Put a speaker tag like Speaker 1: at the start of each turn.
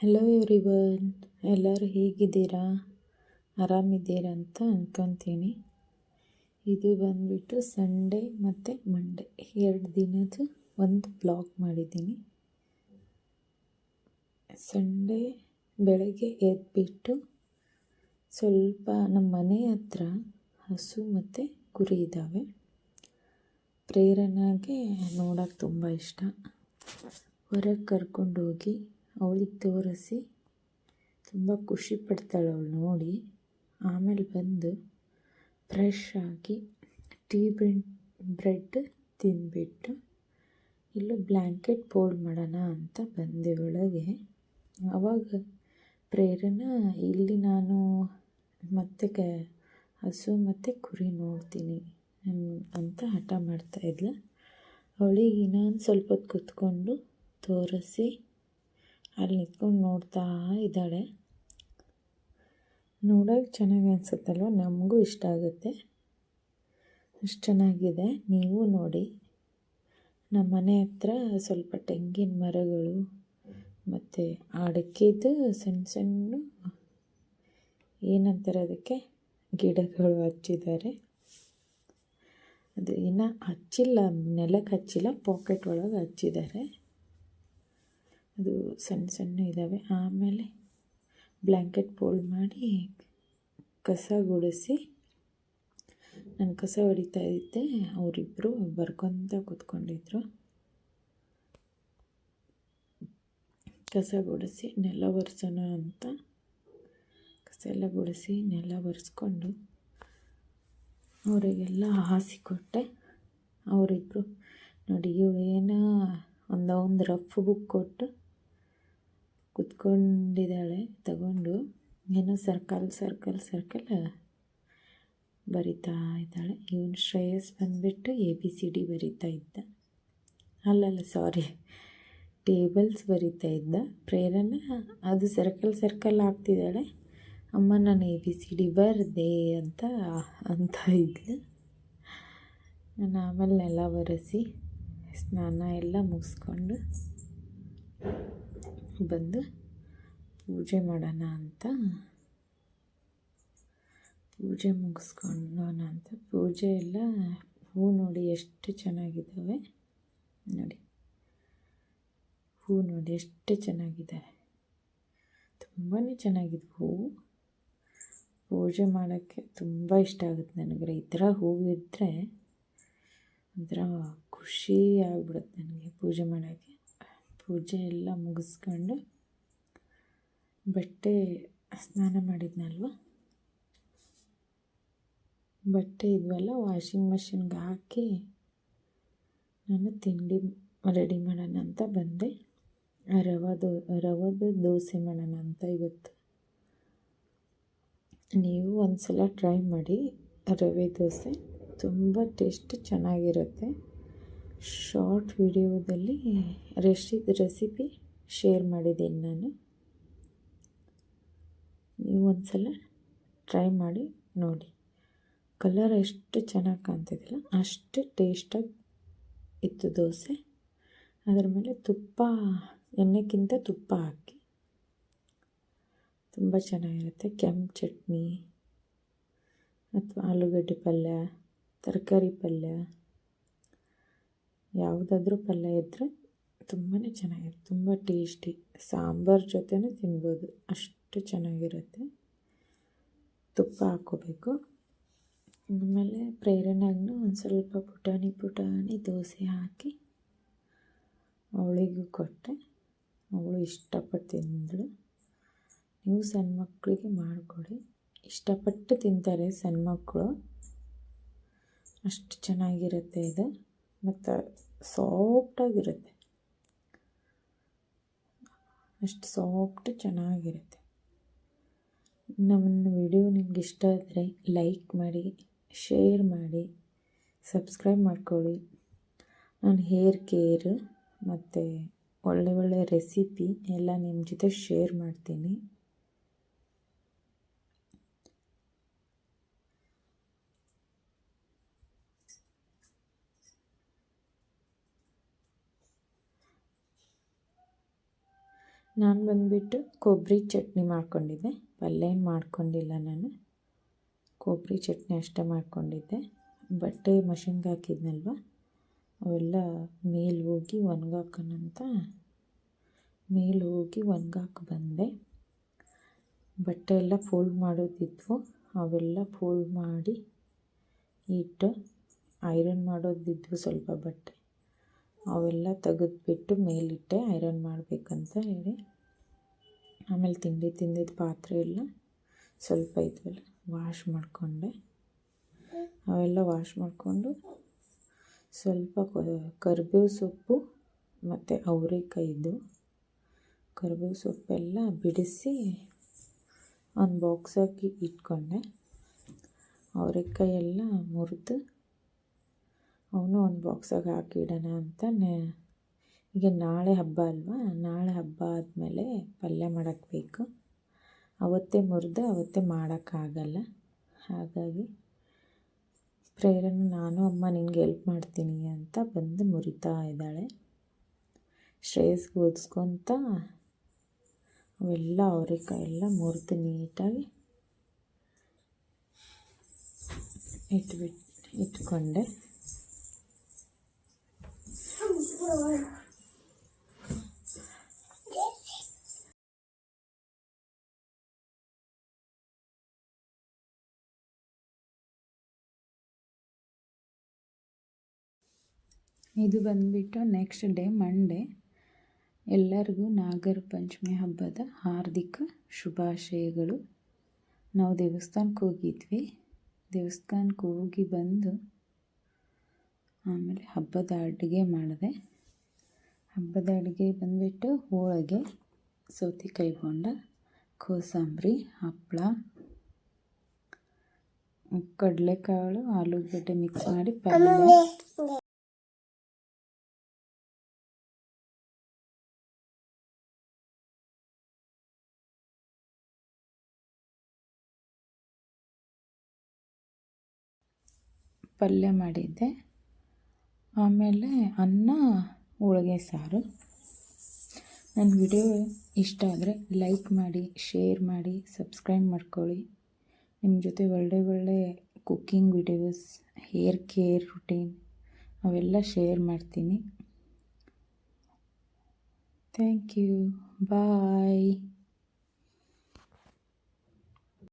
Speaker 1: Hello everyone, ಎಲ್ಲರೂ ಹೇಗಿದ್ದೀರಾ? ಆರಾಮಿದ್ದೀರಾ ಅಂತ ಅಂದ್ಕೊತೀನಿ. ಇದು ಬಂದುಬಿಟ್ಟು ಸಂಡೇ ಮತ್ತು ಮಂಡೇ 2 ದಿನದ ಒಂದು ಬ್ಲಾಗ್ ಮಾಡಿದ್ದೀನಿ. ಸಂಡೇ ಬೆಳಗ್ಗೆ ಎದ್ಬಿಟ್ಟು ಸ್ವಲ್ಪ ನಮ್ಮ ಮನೆ ಹತ್ರ ಹಸು ಮತ್ತು ಕುರಿ ಇದ್ದಾವೆ. ಪ್ರೇರಣೆಗೆ ನೋಡೋಕ್ಕೆ ತುಂಬ ಇಷ್ಟ. ಹೊರಗೆ ಕರ್ಕೊಂಡೋಗಿ ಅವಳಿಗೆ ತೋರಿಸಿ ತುಂಬ ಖುಷಿ ಪಡ್ತಾಳೆ ಅವಳು ನೋಡಿ. ಆಮೇಲೆ ಬಂದು ಫ್ರೆಶ್ ಆಗಿ ಟೀ ಬ್ರೆಡ್ ತಿಂದ್ಬಿಟ್ಟು ಇಲ್ಲೂ ಬ್ಲ್ಯಾಂಕೆಟ್ ಫೋಲ್ಡ್ ಮಾಡೋಣ ಅಂತ ಬಂದೆ ಒಳಗೆ. ಆವಾಗ ಪ್ರೇರಣಾ ಇಲ್ಲಿ ನಾನು ಮತ್ತೆ ಹಸು ಮತ್ತು ಕುರಿ ನೋಡ್ತೀನಿ ಅಂತ ಹಠ ಮಾಡ್ತಾಯಿದ್ಲು. ಅವಳಿಗೆ ಇನ್ನೊಂದು ಸ್ವಲ್ಪ ಹೊತ್ತು ಕೂತ್ಕೊಂಡು ತೋರಿಸಿ ಅಲ್ಲಿ ನಿಂತ್ಕೊಂಡು ನೋಡ್ತಾ ಇದ್ದಾಳೆ. ನೋಡೋಕೆ ಚೆನ್ನಾಗಿ ಅನಿಸುತ್ತಲ್ವ, ನಮಗೂ ಇಷ್ಟ ಆಗುತ್ತೆ. ಅಷ್ಟು ಚೆನ್ನಾಗಿದೆ, ನೀವು ನೋಡಿ. ನಮ್ಮ ಮನೆ ಹತ್ರ ಸ್ವಲ್ಪ ತೆಂಗಿನ ಮರಗಳು ಮತ್ತು ಅಡಿಕೆದು ಸಣ್ಣ ಸಣ್ಣ ಏನಂತಾರೆ ಅದಕ್ಕೆ ಗಿಡಗಳು ಹಚ್ಚಿದ್ದಾರೆ. ಅದು ಇನ್ನೂ ಹಚ್ಚಿಲ್ಲ, ನೆಲಕ್ಕೆ ಹಚ್ಚಿಲ್ಲ, ಪಾಕೆಟ್ ಒಳಗೆ ಹಚ್ಚಿದ್ದಾರೆ. ಅದು ಸಣ್ಣ ಸಣ್ಣ ಇದ್ದಾವೆ. ಆಮೇಲೆ ಬ್ಲ್ಯಾಂಕೆಟ್ ಫೋಲ್ಡ್ ಮಾಡಿ ಕಸ ಗುಡಿಸಿ, ನಾನು ಕಸ ಹೊಡಿತಾ ಇದ್ದೆ, ಅವರಿಬ್ಬರು ಬರ್ಕೊತ ಕೂತ್ಕೊಂಡಿದ್ರು. ಕಸ ಗುಡಿಸಿ ನೆಲ ಒರೆಸೋಣ ಅಂತ ಕಸ ಎಲ್ಲ ಗುಡಿಸಿ ನೆಲ ಒರೆಸ್ಕೊಂಡು ಅವರಿಗೆಲ್ಲ ಹಾಸಿಕೊಟ್ಟೆ. ಅವರಿಬ್ಬರು ನೋಡಿ, ಇವಳೇನೋ ಒಂದು ರಫ್ ಬುಕ್ ಕೊಟ್ಟು ಕುತ್ಕೊಂಡಿದ್ದಾಳೆ ತಗೊಂಡು, ಏನೋ ಸರ್ಕಲ್ ಬರಿತಾ ಇದ್ದಾಳೆ. ಇವನು ಶ್ರೇಯಸ್ ಬಂದುಬಿಟ್ಟು ABCD ಬರಿತಾ ಇದ್ದ, ಟೇಬಲ್ಸ್ ಬರಿತಾ ಇದ್ದ. ಪ್ರೇರಣಾ ಅದು ಸರ್ಕಲ್ ಆಗ್ತಿದ್ದಾಳೆ. ಅಮ್ಮ ನಾನು ABCD ಬರೆದೆ ಅಂತ ಇದ್ಲು. ನಾನು ಆಮೇಲೆ ನೆಲ ಒರೆಸಿ ಸ್ನಾನ ಎಲ್ಲ ಮುಗಿಸ್ಕೊಂಡು ಬಂದು ಪೂಜೆ ಮಾಡೋಣ ಅಂತ ಪೂಜೆ ಮುಗಿಸ್ಕೊಳ್ಳೋಣ ಅಂತ ಪೂಜೆ ಎಲ್ಲ ಹೂ ನೋಡಿ ಎಷ್ಟು ಚೆನ್ನಾಗಿದ್ದಾವೆ. ನೋಡಿ ಹೂ ನೋಡಿ ಎಷ್ಟು ಚೆನ್ನಾಗಿದ್ದಾವೆ, ತುಂಬಾ ಚೆನ್ನಾಗಿದೆ ಹೂವು. ಪೂಜೆ ಮಾಡೋಕ್ಕೆ ತುಂಬ ಇಷ್ಟ ಆಗುತ್ತೆ ನನಗೆ. ಈ ಥರ ಹೂವು ಇದ್ದರೆ ಒಂಥರ ಖುಷಿ ಆಗ್ಬಿಡುತ್ತೆ ನನಗೆ ಪೂಜೆ ಮಾಡೋಕ್ಕೆ. ಪೂಜೆ ಎಲ್ಲ ಮುಗಿಸ್ಕೊಂಡು ಬಟ್ಟೆ ಸ್ನಾನ ಮಾಡಿದ್ನಲ್ವ, ಬಟ್ಟೆ ಇದ್ವಲ್ಲ ವಾಷಿಂಗ್ ಮಷಿನ್ಗೆ ಹಾಕಿ ನಾನು ತಿಂಡಿ ರೆಡಿ ಮಾಡೋಣ ಅಂತ ಬಂದೆ. ರವದ ದೋಸೆ ಮಾಡೋಣ ಅಂತ ಇವತ್ತು. ನೀವು ಒಂದು ಸಲ ಟ್ರೈ ಮಾಡಿ ರವೆ ದೋಸೆ, ತುಂಬ ಟೇಸ್ಟ್ ಚೆನ್ನಾಗಿರುತ್ತೆ. ಶಾರ್ಟ್ ವಿಡಿಯೋದಲ್ಲಿ ರೆಸಿಪಿ ಶೇರ್ ಮಾಡಿದ್ದೀನಿ ನಾನು. ನೀವು ಒಂದು ಸಲ ಟ್ರೈ ಮಾಡಿ ನೋಡಿ. ಕಲರ್ ಎಷ್ಟು ಚೆನ್ನಾಗಿ ಕಾಣ್ತಿದ್ದಿಲ್ಲ, ಅಷ್ಟು ಟೇಸ್ಟಾಗಿ ಇತ್ತು ದೋಸೆ. ಅದರ ಮೇಲೆ ಎಣ್ಣೆಗಿಂತ ತುಪ್ಪ ಹಾಕಿ ತುಂಬ ಚೆನ್ನಾಗಿರುತ್ತೆ. ಕೆಂಪು ಚಟ್ನಿ ಅಥವಾ ಆಲೂಗಡ್ಡೆ ಪಲ್ಯ, ತರಕಾರಿ ಪಲ್ಯ, ಯಾವುದಾದ್ರೂ ಪಲ್ಯ ಇದ್ದರೆ ತುಂಬಾ ಚೆನ್ನಾಗಿರುತ್ತೆ, ತುಂಬ ಟೇಸ್ಟಿ. ಸಾಂಬಾರು ಜೊತೆನೂ ತಿನ್ಬೋದು, ಅಷ್ಟು ಚೆನ್ನಾಗಿರುತ್ತೆ. ತುಪ್ಪ ಹಾಕ್ಕೋಬೇಕು. ಆಮೇಲೆ ಪ್ರೇರಣೆಗೂ ಒಂದು ಸ್ವಲ್ಪ ಪುಟಾಣಿ ದೋಸೆ ಹಾಕಿ ಅವಳಿಗೂ ಕೊಟ್ಟೆ. ಅವಳು ಇಷ್ಟಪಟ್ಟು ತಿಂದಳು. ನೀವು ಸಣ್ಣ ಮಕ್ಕಳಿಗೆ ಮಾಡಿಕೊಡಿ, ಇಷ್ಟಪಟ್ಟು ತಿಂತಾರೆ ಸಣ್ಣ ಮಕ್ಕಳು. ಅಷ್ಟು ಚೆನ್ನಾಗಿರುತ್ತೆ ಇದು, ಮತ್ತು ಸಾಫ್ಟಾಗಿರುತ್ತೆ, ಅಷ್ಟು ಸಾಫ್ಟ್ ಚೆನ್ನಾಗಿರುತ್ತೆ. ನಮ್ಮ ವಿಡಿಯೋ ನಿಮ್ಗೆ ಇಷ್ಟ ಆದರೆ ಲೈಕ್ ಮಾಡಿ, ಶೇರ್ ಮಾಡಿ, ಸಬ್ಸ್ಕ್ರೈಬ್ ಮಾಡ್ಕೊಳ್ಳಿ. ನಾನು ಹೇರ್ ಕೇರ್ ಮತ್ತು ಒಳ್ಳೆ ರೆಸಿಪಿ ಎಲ್ಲ ನಿಮ್ಮ ಜೊತೆ ಶೇರ್ ಮಾಡ್ತೀನಿ. ನಾನು ಬಂದುಬಿಟ್ಟು ಕೊಬ್ಬರಿ ಚಟ್ನಿ ಮಾಡ್ಕೊಂಡಿದ್ದೆ, ಪಲ್ಯ ಏನು ಮಾಡ್ಕೊಂಡಿಲ್ಲ. ನಾನು ಕೊಬ್ಬರಿ ಚಟ್ನಿ ಅಷ್ಟೇ ಮಾಡ್ಕೊಂಡಿದ್ದೆ. ಬಟ್ಟೆ ಮಷಿನ್ಗೆ ಹಾಕಿದ್ನಲ್ವ, ಅವೆಲ್ಲ ಮೇಲೆ ಹೋಗಿ ಒಣಗಾಕೋಣಂತ ಮೇಲೆ ಹೋಗಿ ಒಣಗಾಕಿ ಬಂದೆ. ಬಟ್ಟೆ ಎಲ್ಲ ಫೋಲ್ಡ್ ಮಾಡೋದಿದ್ವು, ಅವೆಲ್ಲ ಫೋಲ್ಡ್ ಮಾಡಿ ಇಟ್ಟು, ಐರನ್ ಮಾಡೋದಿದ್ವು ಸ್ವಲ್ಪ ಬಟ್ಟೆ, ಅವೆಲ್ಲ ತೆಗೆದ್ಬಿಟ್ಟು ಮೇಲಿಟ್ಟೆ ಐರನ್ ಮಾಡಬೇಕಂತ ಹೇಳಿ. ಆಮೇಲೆ ತಿಂದಿದ್ದ ಪಾತ್ರೆ ಎಲ್ಲ ಸ್ವಲ್ಪ ಇದ್ವಲ್ಲ ವಾಶ್ ಮಾಡಿಕೊಂಡೆ. ಅವೆಲ್ಲ ವಾಶ್ ಮಾಡಿಕೊಂಡು ಸ್ವಲ್ಪ ಕರಿಬೇವು ಸೊಪ್ಪು ಮತ್ತು ಅವರೆಕಾಯಿದು ಕರಿಬೇವು ಸೊಪ್ಪೆಲ್ಲ ಬಿಡಿಸಿ ಒಂದು ಬಾಕ್ಸಾಗಿ ಇಟ್ಕೊಂಡೆ. ಅವರೆಕಾಯಿ ಎಲ್ಲ ಮುರಿದು ಅವನು ಒಂದು ಬಾಕ್ಸಾಗಿ ಹಾಕಿಡೋಣ ಅಂತ. ಈಗ ನಾಳೆ ಹಬ್ಬ ಅಲ್ವಾ, ನಾಳೆ ಹಬ್ಬ ಆದಮೇಲೆ ಪಲ್ಯ ಮಾಡೋಕ್ಕೆ ಬೇಕು. ಅವತ್ತೇ ಮುರಿದು ಅವತ್ತೇ ಮಾಡೋಕ್ಕಾಗಲ್ಲ. ಹಾಗಾಗಿ ಪ್ರೇರಣೆ ನಾನು ಅಮ್ಮ ನಿನಗೆ ಹೆಲ್ಪ್ ಮಾಡ್ತೀನಿ ಅಂತ ಬಂದು ಮುರಿತಾ ಇದ್ದಾಳೆ. ಶ್ರೇಯಸ್ಗೆ ಓದಿಸ್ಕೊತ ಅವೆಲ್ಲ ಅವರೆಕಾಯಿ ಎಲ್ಲ ಮುರಿದು ನೀಟಾಗಿ ಇಟ್ಕೊಂಡೆ. ಇದು ಬಂದುಬಿಟ್ಟು ನೆಕ್ಸ್ಟ್ ಡೇ ಮಂಡೇ. ಎಲ್ಲರಿಗೂ ನಾಗರ ಪಂಚಮಿ ಹಬ್ಬದ ಹಾರ್ದಿಕ ಶುಭಾಶಯಗಳು. ನಾವು ದೇವಸ್ಥಾನಕ್ಕೆ ಹೋಗಿದ್ವಿ. ದೇವಸ್ಥಾನಕ್ಕೆ ಹೋಗಿ ಬಂದು ಆಮೇಲೆ ಹಬ್ಬದ ಅಡುಗೆ ಮಾಡಿದೆ. ಹಬ್ಬದ ಅಡುಗೆ ಬಂದುಬಿಟ್ಟು ಹೋಳಿಗೆ, ಸೌತೆಕಾಯಿ ಬೋಂಡ, ಕೋಸಂಬರಿ, ಹಪ್ಪಳ, ಕಡಲೆಕಾಳು, ಆಲೂಗಡ್ಡೆ ಮಿಕ್ಸ್ ಮಾಡಿ ಪಲ್ಯ ಮಾಡಿದ್ದೆ. ಆಮೇಲೆ ಅನ್ನ, ಹೋಳಿಗೆ ಸಾರು. ನನ್ನ ವಿಡಿಯೋ ಇಷ್ಟ ಆದರೆ ಲೈಕ್ ಮಾಡಿ, ಶೇರ್ ಮಾಡಿ, ಸಬ್ಸ್ಕ್ರೈಬ್ ಮಾಡ್ಕೊಳ್ಳಿ. ನಿಮ್ಮ ಜೊತೆ ಒಳ್ಳೆ cooking videos, hair care routine ಅವೆಲ್ಲ ಶೇರ್ ಮಾಡ್ತೀನಿ. Thank you. ಬಾಯ್.